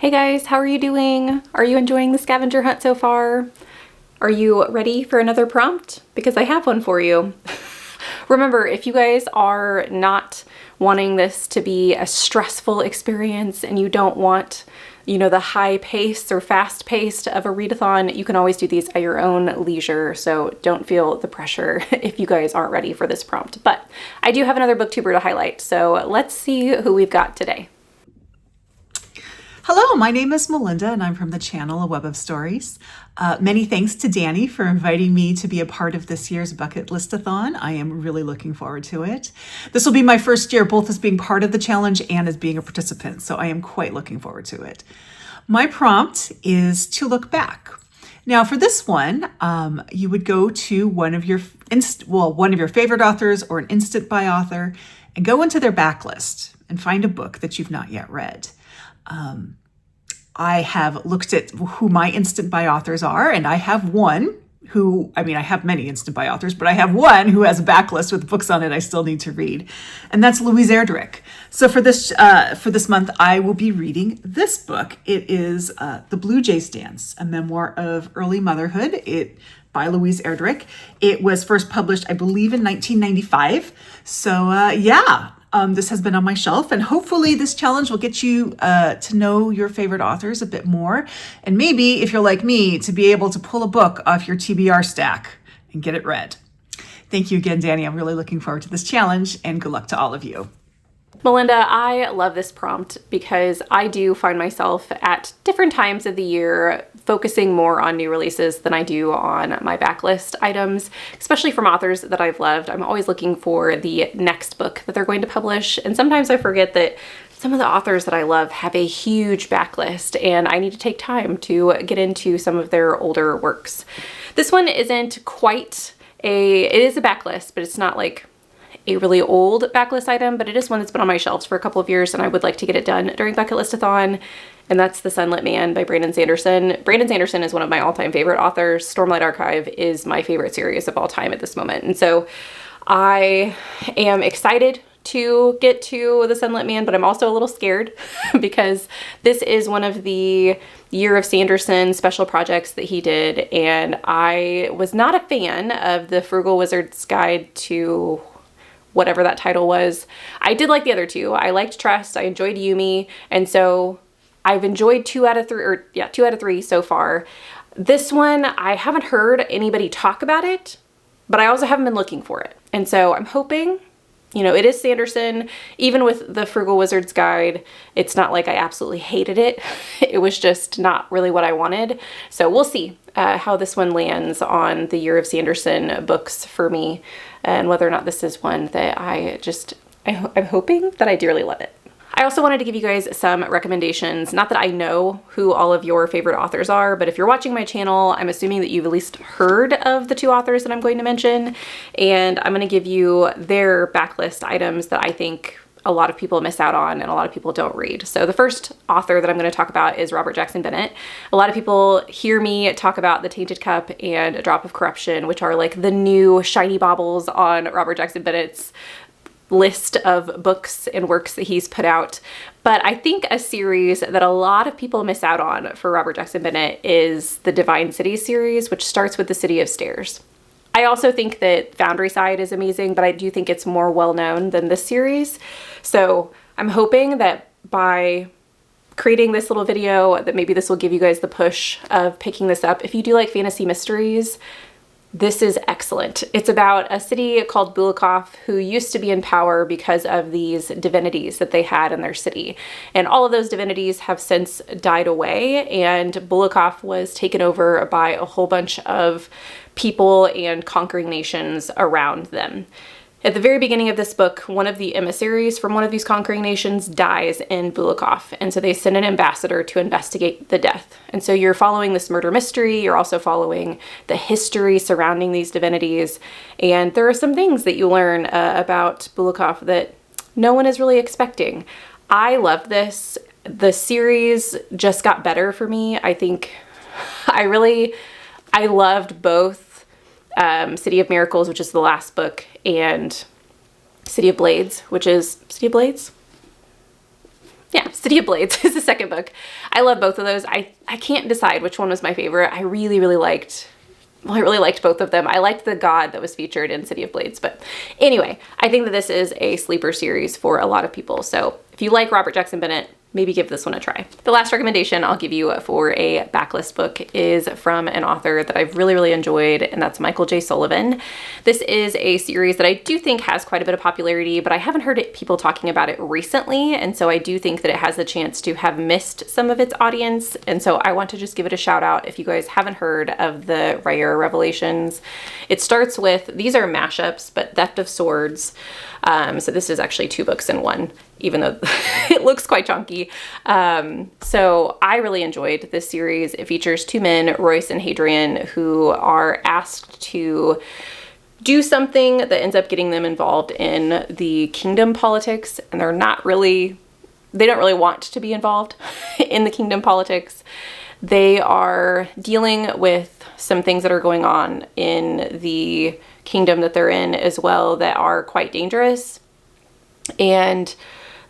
Hey guys, how are you doing? Are you enjoying the scavenger hunt so far? Are you ready for another prompt? Because I have one for you. Remember, if you guys are not wanting this to be a stressful experience and you don't want, the high pace or fast paced of a readathon, you can always do these at your own leisure. So don't feel the pressure if you guys aren't ready for this prompt. But I do have another booktuber to highlight. So let's see who we've got today. Hello, my name is Melinda and I'm from the channel A Web of Stories. Many thanks to Danny for inviting me to be a part of this year's bucket listathon. I am really looking forward to it. This will be my first year both as being part of the challenge and as being a participant, so I am quite looking forward to it. My prompt is to look back. Now for this one, you would go to one of your favorite authors or an instant buy author and go into their backlist and find a book that you've not yet read. I have looked at who my instant buy authors are, and I have one who, I have many instant buy authors, but I have one who has a backlist with books on it I still need to read, and that's Louise Erdrich. So for this month, I will be reading this book. It is The Blue Jays Dance, a memoir of early motherhood. By Louise Erdrich. It was first published, I believe, in 1995. So this has been on my shelf, and hopefully this challenge will get you to know your favorite authors a bit more. And maybe, if you're like me, to be able to pull a book off your TBR stack and get it read. Thank you again, Danny. I'm really looking forward to this challenge, and good luck to all of you. Melinda, I love this prompt because I do find myself at different times of the year focusing more on new releases than I do on my backlist items, especially from authors that I've loved. I'm always looking for the next book that they're going to publish, and sometimes I forget that some of the authors that I love have a huge backlist and I need to take time to get into some of their older works. This one isn't quite it is a backlist, but it's not like a really old backlist item, but it is one that's been on my shelves for a couple of years and I would like to get it done during Bucket Listathon, and that's The Sunlit Man by Brandon Sanderson. Brandon Sanderson is one of my all-time favorite authors. Stormlight Archive is my favorite series of all time at this moment, and so I am excited to get to The Sunlit Man, but I'm also a little scared because this is one of the Year of Sanderson special projects that he did, and I was not a fan of the Frugal Wizard's Guide to whatever that title was. I did like the other two. I liked Trust, I enjoyed Yumi, and so I've enjoyed 2 out of 3 so far. This one, I haven't heard anybody talk about it, but I also haven't been looking for it. And so I'm hoping, it is Sanderson. Even with the Frugal Wizard's Guide, it's not like I absolutely hated it. It was just not really what I wanted. So we'll see how this one lands on the Year of Sanderson books for me, and whether or not this is one that I'm hoping that I dearly love it. I also wanted to give you guys some recommendations. Not that I know who all of your favorite authors are, but if you're watching my channel, I'm assuming that you've at least heard of the 2 authors that I'm going to mention, and I'm going to give you their backlist items that I think a lot of people miss out on and a lot of people don't read. So the first author that I'm going to talk about is Robert Jackson Bennett. A lot of people hear me talk about The Tainted Cup and A Drop of Corruption, which are like the new shiny baubles on Robert Jackson Bennett's list of books and works that he's put out. But I think a series that a lot of people miss out on for Robert Jackson Bennett is the Divine City series, which starts with The City of Stairs. I also think that Foundry Side is amazing, but I do think it's more well-known than this series. So I'm hoping that by creating this little video, that maybe this will give you guys the push of picking this up. If you do like fantasy mysteries, this is excellent. It's about a city called Bulakov who used to be in power because of these divinities that they had in their city. And all of those divinities have since died away, and Bulakov was taken over by a whole bunch of people and conquering nations around them. At the very beginning of this book, one of the emissaries from one of these conquering nations dies in Bulakov, and so they send an ambassador to investigate the death. And so you're following this murder mystery, you're also following the history surrounding these divinities, and there are some things that you learn about Bulakov that no one is really expecting. I loved this. The series just got better for me. I think I loved both City of Miracles, which is the last book, and City of Blades, which is City of Blades? yeah, City of Blades is the second book. I love both of those. I can't decide which one was my favorite. I really liked both of them. I liked the god that was featured in City of Blades. But anyway, I think that this is a sleeper series for a lot of people. So if you like Robert Jackson Bennett, maybe give this one a try. The last recommendation I'll give you for a backlist book is from an author that I've really enjoyed, and that's Michael J. Sullivan. This is a series that I do think has quite a bit of popularity, but I haven't heard people talking about it recently, and so I do think that it has the chance to have missed some of its audience, and so I want to just give it a shout out if you guys haven't heard of the Raya Revelations. It starts with, these are mashups, but Theft of Swords. So this is actually 2 books in one, even though it looks quite chunky. So I really enjoyed this series. It features 2 men, Royce and Hadrian, who are asked to do something that ends up getting them involved in the kingdom politics, and they don't really want to be involved in the kingdom politics. They are dealing with some things that are going on in the kingdom that they're in as well that are quite dangerous. And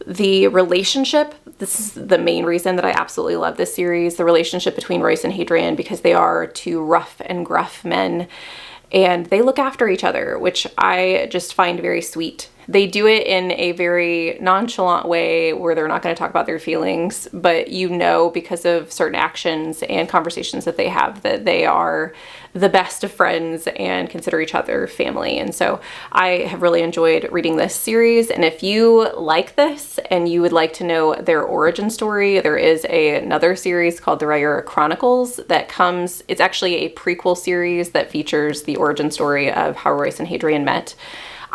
the relationship, this is the main reason that I absolutely love this series, the relationship between Royce and Hadrian, because they are 2 rough and gruff men and they look after each other, which I just find very sweet. They do it in a very nonchalant way where they're not going to talk about their feelings, but you know, because of certain actions and conversations that they have, that they are the best of friends and consider each other family. And so I have really enjoyed reading this series. And if you like this and you would like to know their origin story, there is another series called The Raya Chronicles that comes, it's actually a prequel series that features the origin story of how Royce and Hadrian met.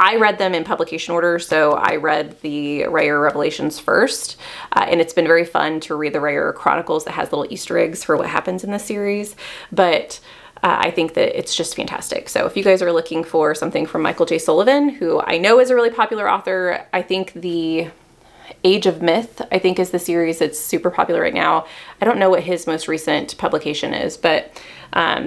I read them in publication order, so I read the Raya Revelations first, and it's been very fun to read the Raya Chronicles that has little Easter eggs for what happens in the series, but I think that it's just fantastic. So if you guys are looking for something from Michael J. Sullivan, who I know is a really popular author, I think the Age of Myth, I think, is the series that's super popular right now. I don't know what his most recent publication is, but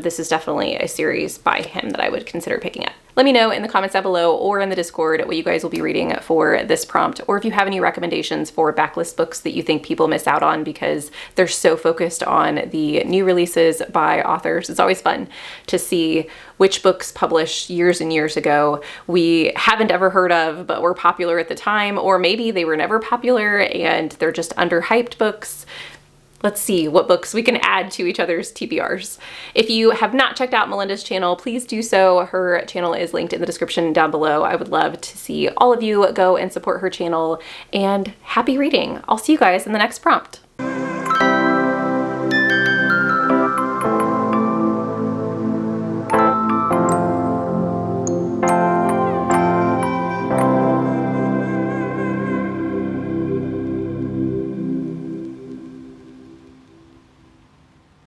this is definitely a series by him that I would consider picking up. Let me know in the comments down below or in the Discord what you guys will be reading for this prompt, or if you have any recommendations for backlist books that you think people miss out on because they're so focused on the new releases by authors. It's always fun to see which books published years and years ago we haven't ever heard of but were popular at the time, or maybe they were never popular and they're just underhyped books. Let's see what books we can add to each other's TBRs. If you have not checked out Melinda's channel, please do so. Her channel is linked in the description down below. I would love to see all of you go and support her channel, and happy reading. I'll see you guys in the next prompt.